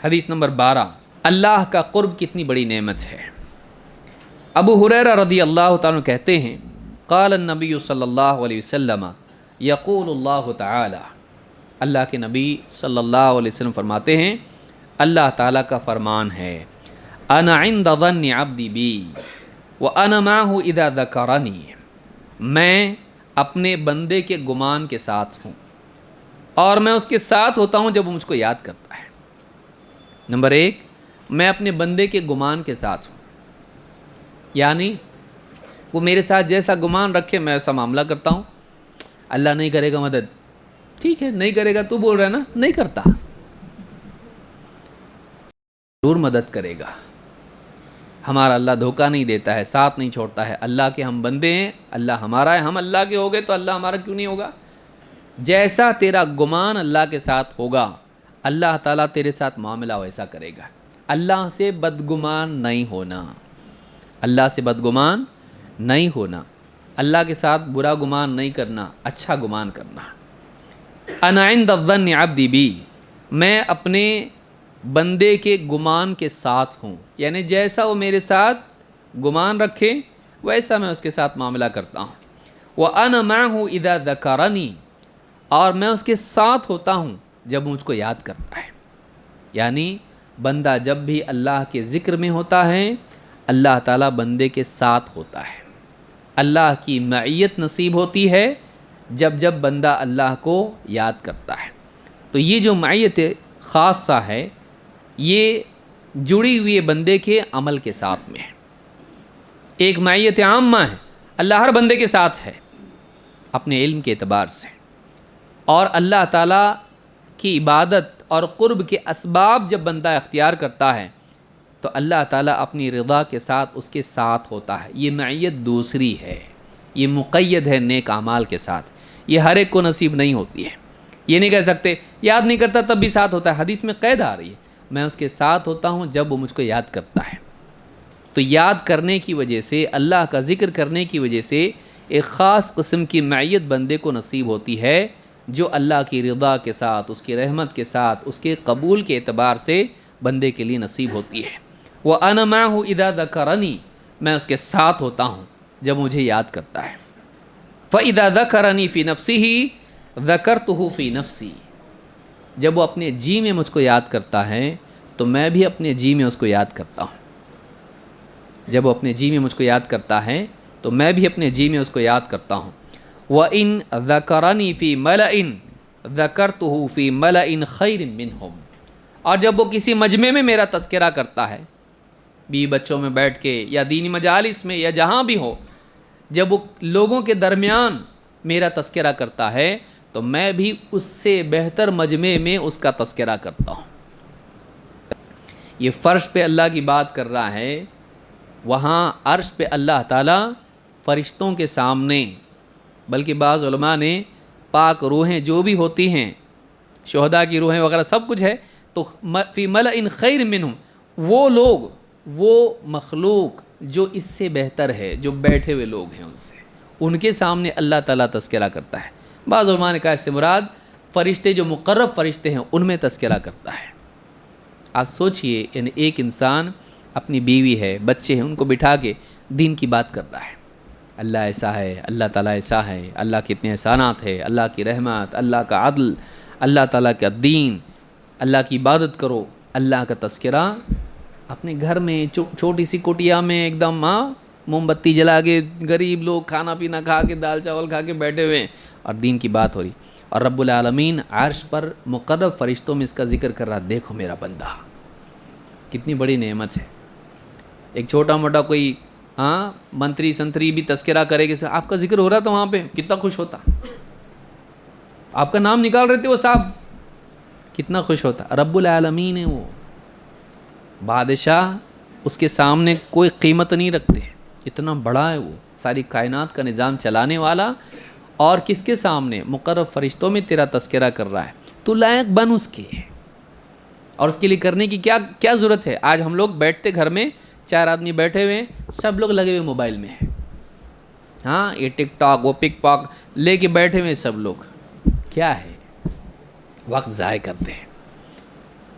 حدیث نمبر 12، اللہ کا قرب کتنی بڑی نعمت ہے۔ ابو ہریرہ رضی اللہ تعالیٰ عنہ کہتے ہیں قال النبی صلی اللہ علیہ وسلم یقول اللہ تعالی، اللہ کے نبی صلی اللہ علیہ وسلم فرماتے ہیں اللہ تعالیٰ کا فرمان ہے، انا عند ظن عبدی بی وانا معہ اذا ذکرنی، میں اپنے بندے کے گمان کے ساتھ ہوں اور میں اس کے ساتھ ہوتا ہوں جب وہ مجھ کو یاد کرتا ہے۔ نمبر 1، میں اپنے بندے کے گمان کے ساتھ ہوں، یعنی وہ میرے ساتھ جیسا گمان رکھے میں ایسا معاملہ کرتا ہوں۔ اللہ نہیں کرے گا مدد، ٹھیک ہے نہیں کرے گا، تو بول رہا ہے نا نہیں کرتا، ضرور مدد کرے گا۔ ہمارا اللہ دھوکہ نہیں دیتا ہے، ساتھ نہیں چھوڑتا ہے۔ اللہ کے ہم بندے ہیں، اللہ ہمارا ہے، ہم اللہ کے ہو گئے تو اللہ ہمارا کیوں نہیں ہوگا؟ جیسا تیرا گمان اللہ کے ساتھ ہوگا اللہ تعالیٰ تیرے ساتھ معاملہ ویسا کرے گا۔ اللہ سے بدگمان نہیں ہونا، اللہ سے بدگمان نہیں ہونا، اللہ کے ساتھ برا گمان نہیں کرنا، اچھا گمان کرنا۔ انا عند الظن عبدی بی، میں اپنے بندے کے گمان کے ساتھ ہوں، یعنی جیسا وہ میرے ساتھ گمان رکھے ویسا میں اس کے ساتھ معاملہ کرتا ہوں۔ وَأَنَا مَعَهُ إِذَا ذَكَرَنِي، اور میں اس کے ساتھ ہوتا ہوں جب مجھ کو یاد کرتا ہے۔ یعنی بندہ جب بھی اللہ کے ذکر میں ہوتا ہے اللہ تعالیٰ بندے کے ساتھ ہوتا ہے۔ اللہ کی معیت نصیب ہوتی ہے جب جب بندہ اللہ کو یاد کرتا ہے۔ تو یہ جو معیت خاصہ ہے یہ جڑی ہوئی بندے کے عمل کے ساتھ میں ہے۔ ایک معیت عامہ ہے، اللہ ہر بندے کے ساتھ ہے اپنے علم کے اعتبار سے، اور اللہ تعالیٰ کی عبادت اور قرب کے اسباب جب بندہ اختیار کرتا ہے تو اللہ تعالیٰ اپنی رضا کے ساتھ اس کے ساتھ ہوتا ہے۔ یہ معیت دوسری ہے، یہ مقید ہے نیک اعمال کے ساتھ، یہ ہر ایک کو نصیب نہیں ہوتی ہے۔ یہ نہیں کہہ سکتے یاد نہیں کرتا تب بھی ساتھ ہوتا ہے، حدیث میں قید آ رہی ہے میں اس کے ساتھ ہوتا ہوں جب وہ مجھ کو یاد کرتا ہے۔ تو یاد کرنے کی وجہ سے، اللہ کا ذکر کرنے کی وجہ سے ایک خاص قسم کی معیت بندے کو نصیب ہوتی ہے جو اللہ کی رضا کے ساتھ، اس کی رحمت کے ساتھ، اس کے قبول کے اعتبار سے بندے کے لیے نصیب ہوتی ہے۔ وَأَنَا مَعَهُ إِذَا ذَكَرَنِي، میں اس کے ساتھ ہوتا ہوں جب مجھے یاد کرتا ہے۔ فَإِذَا ذَكَرَنِي فِي نَفْسِهِ ذَكَرْتُهُ فِي نَفْسِي، جب وہ اپنے جی میں مجھ کو یاد کرتا ہے تو میں بھی اپنے جی میں اس کو یاد کرتا ہوں۔ جب وہ اپنے جی میں مجھ کو یاد کرتا ہے تو میں بھی اپنے جی میں اس کو یاد کرتا ہوں۔ وَإِن ذَكَرَنِي فِي مَلَئٍ ذَكَرْتُهُ فِي مَلَئٍ خَيْرٍ مِّنْهُمْ، اور جب وہ کسی مجمع میں میرا تذکرہ کرتا ہے، بیوی بچوں میں بیٹھ کے یا دینی مجالس میں یا جہاں بھی ہو، جب وہ لوگوں کے درمیان میرا تذکرہ کرتا ہے تو میں بھی اس سے بہتر مجمع میں اس کا تذکرہ کرتا ہوں۔ یہ فرش پہ اللہ کی بات کر رہا ہے، وہاں عرش پہ اللہ تعالیٰ فرشتوں کے سامنے، بلکہ بعض علماء نے پاک روحیں جو بھی ہوتی ہیں، شہداء کی روحیں وغیرہ سب کچھ ہے، تو فی ملئ خیر منہم، وہ لوگ، وہ مخلوق جو اس سے بہتر ہے، جو بیٹھے ہوئے لوگ ہیں ان سے، ان کے سامنے اللہ تعالیٰ تذکرہ کرتا ہے۔ بعض علماء نے کہا اس سے مراد فرشتے جو مقرب فرشتے ہیں ان میں تذکرہ کرتا ہے۔ آپ سوچئے، یعنی ایک انسان اپنی بیوی ہے، بچے ہیں، ان کو بٹھا کے دین کی بات کر رہا ہے، اللہ ایسا ہے، اللہ تعالیٰ ایسا ہے، اللہ کے اتنے احسانات ہے، اللہ کی رحمت، اللہ کا عدل، اللہ تعالیٰ کا دین، اللہ کی عبادت کرو، اللہ کا تذکرہ اپنے گھر میں چھوٹی سی کٹیا میں ایک دم موم بتی جلا کے غریب لوگ کھانا پینا کھا کے دال چاول کھا کے بیٹھے ہوئے ہیں اور دین کی بات ہو رہی، اور رب العالمین عرش پر مقرب فرشتوں میں اس کا ذکر کر رہا، دیکھو میرا بندہ، کتنی بڑی نعمت ہے۔ ایک چھوٹا موٹا کوئی منتری سنتری بھی تذکرہ کرے کہ آپ کا ذکر ہو رہا تھا وہاں پہ، کتنا خوش ہوتا، آپ کا نام نکال رہے تھے وہ صاحب، کتنا خوش ہوتا۔ رب العالمین ہے وہ بادشاہ، اس کے سامنے کوئی قیمت نہیں رکھتے، اتنا بڑا ہے وہ، ساری کائنات کا نظام چلانے والا، اور کس کے سامنے؟ مقرب فرشتوں میں تیرا تذکرہ کر رہا ہے، تو لائق بن اس کے، اور اس کے لیے کرنے کی کیا ضرورت ہے؟ آج ہم لوگ بیٹھتے گھر میں 4 آدمی بیٹھے ہوئے ہیں، سب لوگ لگے ہوئے موبائل میں، یہ ٹک ٹاک وہ پک پاک لے کے بیٹھے ہوئے سب لوگ، کیا ہے؟ وقت ضائع کرتے ہیں۔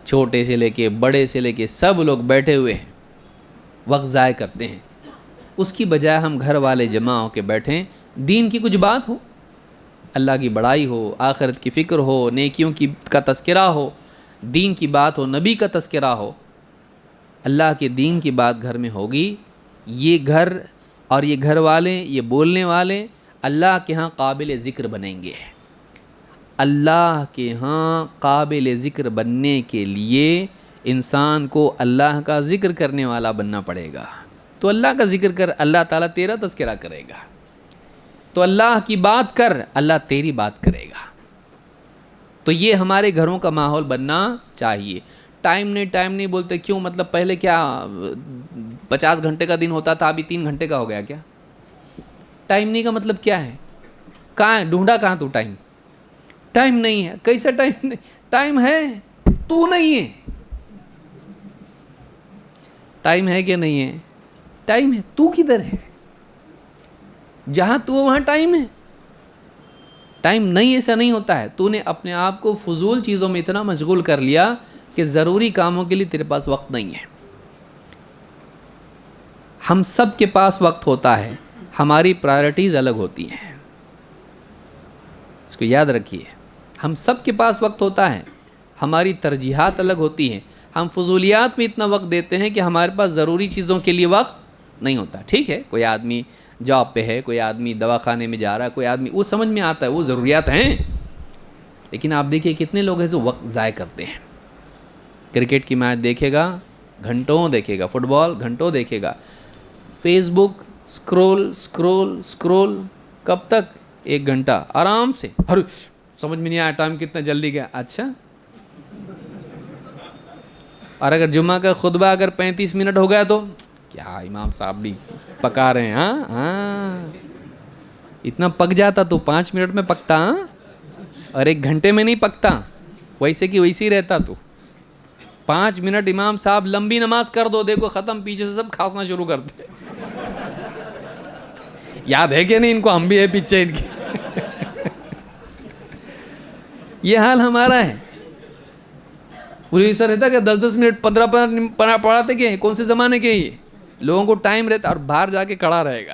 چھوٹے سے لے کے بڑے سے لے کے سب لوگ بیٹھے ہوئے ہیں، وقت ضائع کرتے ہیں۔ اس کی بجائے ہم گھر والے جمع ہو کے بیٹھیں، دین کی کچھ بات ہو، اللہ کی بڑائی ہو، آخرت کی فکر ہو، نیکیوں کا تذکرہ ہو، دین کی بات ہو، نبی کا تذکرہ ہو، اللہ کے دین کی بات گھر میں ہوگی، یہ گھر اور یہ گھر والے، یہ بولنے والے اللہ کے ہاں قابل ذکر بنیں گے۔ اللہ کے ہاں قابل ذکر بننے کے لیے انسان کو اللہ کا ذکر کرنے والا بننا پڑے گا۔ تو اللہ کا ذکر کر، اللہ تعالیٰ تیرا تذکرہ کرے گا۔ تو اللہ کی بات کر، اللہ تیری بات کرے گا۔ تو یہ ہمارے گھروں کا ماحول بننا چاہیے۔ ٹائم نہیں بولتے کیوں؟ مطلب پہلے کیا 50 گھنٹے کا دن ہوتا تھا، ابھی 3 گھنٹے کا ہو گیا کیا؟ ٹائم نہیں کا مطلب کیا ہے؟ کہاں ہے؟ ڈھونڈا کہاں تو ٹائم؟ ٹائم نہیں ہے۔ کیسا ٹائم نہیں؟ ٹائم ہے، تو نہیں ہے۔ ٹائم ہے کہ نہیں ہے؟ ٹائم ہے، تو کدھر ہے؟ جہاں تو وہاں ٹائم ہے۔ ٹائم نہیں، ایسا نہیں ہوتا ہے۔ تو نے اپنے آپ کو فضول چیزوں میں اتنا مشغول کر لیا کہ ضروری کاموں کے لیے تیرے پاس وقت نہیں ہے۔ ہم سب کے پاس وقت ہوتا ہے، ہماری پرائرٹیز الگ ہوتی ہیں، اس کو یاد رکھیے۔ ہم سب کے پاس وقت ہوتا ہے، ہماری ترجیحات الگ ہوتی ہیں۔ ہم فضولیات میں اتنا وقت دیتے ہیں کہ ہمارے پاس ضروری چیزوں کے لیے وقت نہیں ہوتا۔ ٹھیک ہے، کوئی آدمی جاب پہ ہے، کوئی آدمی دواخانے میں جا رہا ہے، کوئی آدمی، وہ سمجھ میں آتا ہے، وہ ضروریات ہیں۔ لیکن آپ دیکھیے کتنے لوگ ہیں جو وقت ضائع کرتے ہیں۔ کرکٹ کی میچ دیکھے گا، گھنٹوں دیکھے گا، فٹ بال گھنٹوں دیکھے گا، فیس بک سکرول، کب تک؟ 1 گھنٹہ آرام سے۔ ارے سمجھ میں نہیں آیا ٹائم کتنا جلدی گیا۔ اچھا، اور اگر جمعہ کا خطبہ اگر 35 منٹ ہو گیا تو کیا امام صاحب بھی پکا رہے ہیں؟ ہاں، اتنا پک جاتا تو 5 منٹ میں پکتا، اور 1 گھنٹے میں نہیں پکتا، ویسے کہ ویسے ہی رہتا تو 5 منٹ امام صاحب لمبی نماز کر دو، دیکھو ختم، پیچھے سے سب کھانسنا شروع کرتے۔ یاد ہے کہ نہیں ان کو؟ ہم بھی ہے پیچھے ان کے۔ یہ حال ہمارا ہے۔ پولیس رہتا کہ 10 منٹ 15 پڑھاتے کہ کون سے زمانے کے؟ یہ لوگوں کو ٹائم رہتا، اور باہر جا کے کھڑا رہے گا،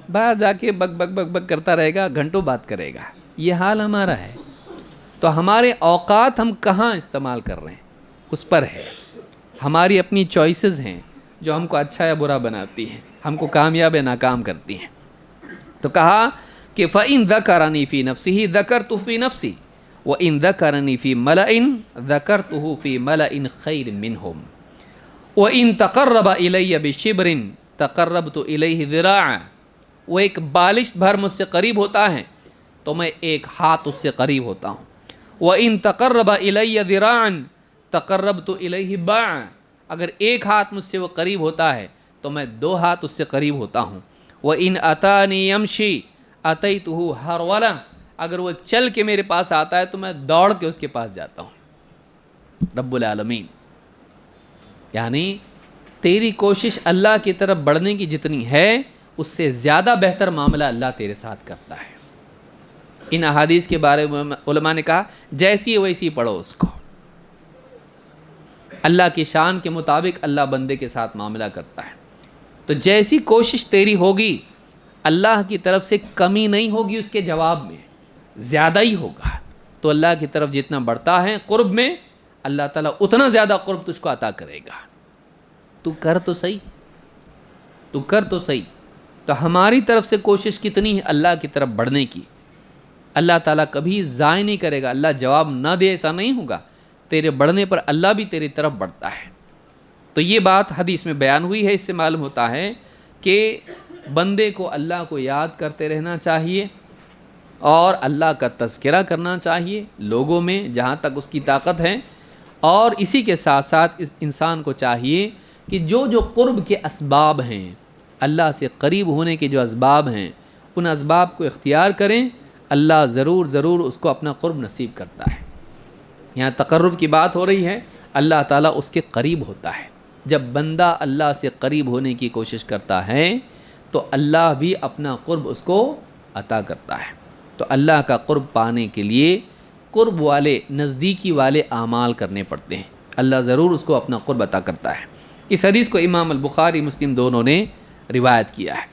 باہر جا کے بک بک بک بک کرتا رہے گا، گھنٹوں بات کرے گا۔ یہ حال ہمارا ہے۔ تو ہمارے اوقات ہم کہاں استعمال کر رہے ہیں اس پر ہے۔ ہماری اپنی چوائسز ہیں جو ہم کو اچھا یا برا بناتی ہیں، ہم کو کامیاب یا ناکام کرتی ہیں۔ تو کہا کہ فَإِن ذَكَرَنِي فِي نَفْسِهِ ذَكَرْتُ فِي نَفْسِي وَإِن ذَكَرَنِي فِي مَلَئٍ ذَكَرْتُهُ فِي مَلَئٍ خَيْرٍ مِّنْهُمْ وَإِن تَقَرَّبَ إِلَيَّ بِشِبْرٍ تَقَرَّبْتُ إِلَيْهِ ذِرَاعًا، وہ ایک بالش بھر مجھ سے قریب ہوتا ہے تو میں 1 ہاتھ اس سے قریب ہوتا ہوں۔ وَإِن تَقَرَّبَ إِلَيَّ ذِرَاعًا تَقَرَّبْتُ إِلَيْهِ بَاعًا، اگر 1 ہاتھ مجھ سے وہ قریب ہوتا ہے تو میں 2 ہاتھ اس سے قریب ہوتا ہوں۔ وَإِنْ أَتَانِي يَمْشِي أَتَيْتُهُ هَرْوَلًا، اگر وہ چل کے میرے پاس آتا ہے تو میں دوڑ کے اس کے پاس جاتا ہوں۔ رب العالمین، یعنی تیری کوشش اللہ کی طرف بڑھنے کی جتنی ہے، اس سے زیادہ بہتر معاملہ اللہ تیرے ساتھ کرتا ہے۔ ان احادیث کے بارے میں علماء نے کہا جیسی ویسی پڑھو اس کو۔ اللہ کی شان کے مطابق اللہ بندے کے ساتھ معاملہ کرتا ہے۔ تو جیسی کوشش تیری ہوگی، اللہ کی طرف سے کمی نہیں ہوگی، اس کے جواب میں زیادہ ہی ہوگا۔ تو اللہ کی طرف جتنا بڑھتا ہے قرب میں، اللہ تعالیٰ اتنا زیادہ قرب تجھ کو عطا کرے گا۔ تو کر تو صحیح۔ تو ہماری طرف سے کوشش کتنی ہے اللہ کی طرف بڑھنے کی، اللہ تعالیٰ کبھی ضائع نہیں کرے گا۔ اللہ جواب نہ دے ایسا نہیں ہوگا، تیرے بڑھنے پر اللہ بھی تیری طرف بڑھتا ہے۔ تو یہ بات حدیث میں بیان ہوئی ہے۔ اس سے معلوم ہوتا ہے کہ بندے کو اللہ کو یاد کرتے رہنا چاہیے اور اللہ کا تذکرہ کرنا چاہیے لوگوں میں جہاں تک اس کی طاقت ہے، اور اسی کے ساتھ ساتھ اس انسان کو چاہیے کہ جو قرب کے اسباب ہیں، اللہ سے قریب ہونے کے جو اسباب ہیں، ان اسباب کو اختیار کریں۔ اللہ ضرور اس کو اپنا قرب نصیب کرتا ہے۔ یہاں تقرب کی بات ہو رہی ہے، اللہ تعالیٰ اس کے قریب ہوتا ہے۔ جب بندہ اللہ سے قریب ہونے کی کوشش کرتا ہے تو اللہ بھی اپنا قرب اس کو عطا کرتا ہے۔ تو اللہ کا قرب پانے کے لیے قرب والے نزدیکی والے اعمال کرنے پڑتے ہیں، اللہ ضرور اس کو اپنا قرب عطا کرتا ہے۔ اس حدیث کو امام البخاری مسلم دونوں نے روایت کیا ہے۔